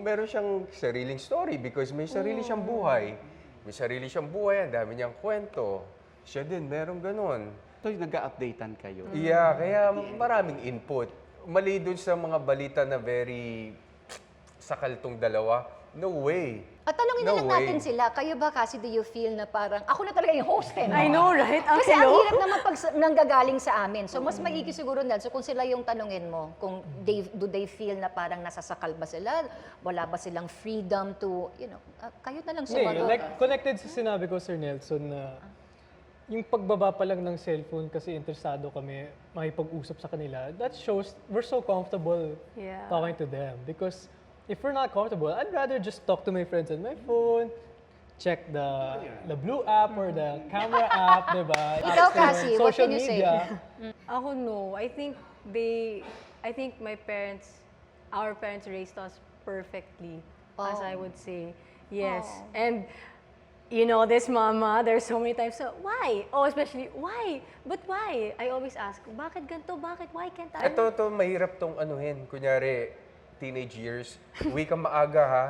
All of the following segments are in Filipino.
meron siyang sariling story because may sarili siyang buhay. May sarili siyang buhay, ang dami niyang kwento. Siya din, meron ganon. So, nag-a-updatean kayo. Yeah, kaya maraming input. Mali dun sa mga balita na very sakal tong dalawa. No way. At tanongin na lang natin sila, kayo ba kasi do you feel na parang, ako na talaga yung host eh. No? I know, right? Kasi ang hirap naman pag nanggagaling sa amin. So, mas maigi siguro na. So, kung sila yung tanungin mo, kung do they feel na parang nasasakal ba sila? Wala ba silang freedom to, kayo na lang sumagot. Like, connected sa sinabi ko, Sir Nelson, na yung pagbaba pa lang ng cellphone kasi interesado kami makipag-usap sa kanila, that shows we're so comfortable talking to them. Because if we're not comfortable, I'd rather just talk to my friends on my phone, check the Blue app or the camera app, diba? Ikaw, Cassie, what social can you say? media. Ako, no. I think our parents raised us perfectly, as I would say. Yes. And, this mama, there's so many times, so why? Oh, especially, why? But why? I always ask, bakit ganito? Bakit? Why can't I? Ito, mahirap tong anuhin. Kunyari, teenage years, uwi ka maaga ha.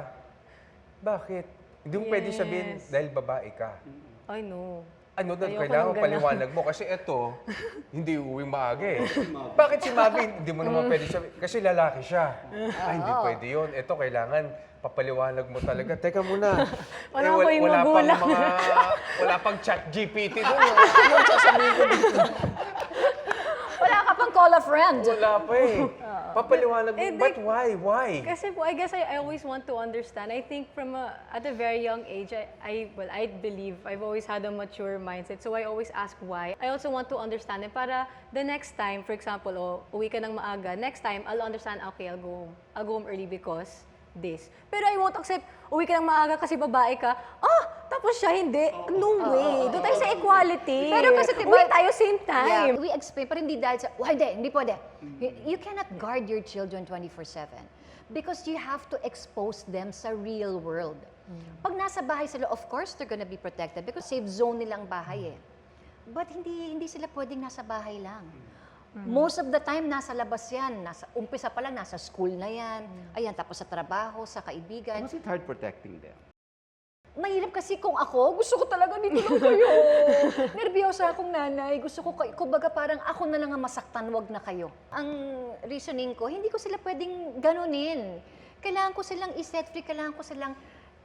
Bakit? Hindi mo pwede sabihin dahil babae ka. I know. Ano na Ayoko kailangan ng ganun. paliwanag mo? Kasi ito, hindi uwing maaga eh. Bakit si Mami, hindi mo naman pwede sabihin? Kasi lalaki siya. Hindi pwede yun. Ito, kailangan papaliwanag mo talaga. Teka muna. Wala ko yung magulang. Wala pang chat GPT doon. Ano sasabihin ko dito? Wala ka pang call a friend. Wala pa eh. Papaliwanag mo. But why? Why? Kasi po, I guess I always want to understand. I think at a very young age, I believe I've always had a mature mindset. So I always ask why. I also want to understand it para the next time, for example, uwi ka ng maaga, next time, I'll understand, okay, I'll go home early because this. Pero I won't accept, uwi ka ng maaga kasi babae ka, tapos siya hindi. No way. Doon tayo sa equality. Pero kasi diba, uwi tayo same time. Yeah, we explain, pero hindi dahil sa, hindi pwede. You cannot guard your children 24/7 because you have to expose them sa real world. Pag nasa bahay sila, of course, they're gonna be protected because safe zone nilang bahay eh. But hindi sila pwedeng nasa bahay lang. Most of the time, nasa labas yan. Umpisa pa lang, nasa school na yan. Ayan, tapos sa trabaho, sa kaibigan. Was it hard protecting them? Mahirap kasi kung ako, gusto ko talaga dito lang kayo. Nervyosa akong nanay. Gusto ko, kumbaga parang ako na lang ang masaktan, wag na kayo. Ang reasoning ko, hindi ko sila pwedeng ganunin. Kailangan ko silang i-set free, kailangan ko silang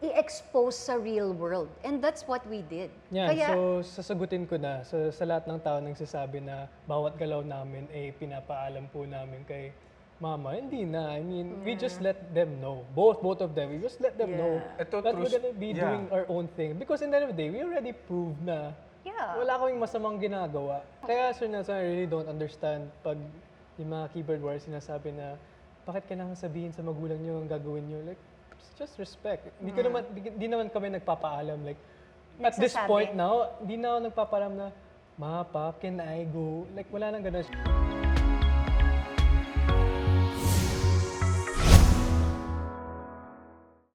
i-expose sa real world. And that's what we did. Yan, so sasagutin ko na sa lahat ng tao nagsasabi na bawat galaw namin ay pinapaalam po namin kay Mama. Hindi na. I mean, we just let them know. Both of them. We just let them know Ito, that we're gonna be doing our own thing. Because in the end of the day, we already proved na wala kaming masamang ginagawa. Kaya, Sir Nelson, I really don't understand pag yung mga keyboard warriors sinasabi na bakit kailangan sabihin sa magulang nyo ang gagawin nyo? Like, just respect. Hindi naman kami nagpapaalam. Like, at this point now, hindi na ako nagpapaalam na, Ma, Pa, can I go? Like, wala nang ganun.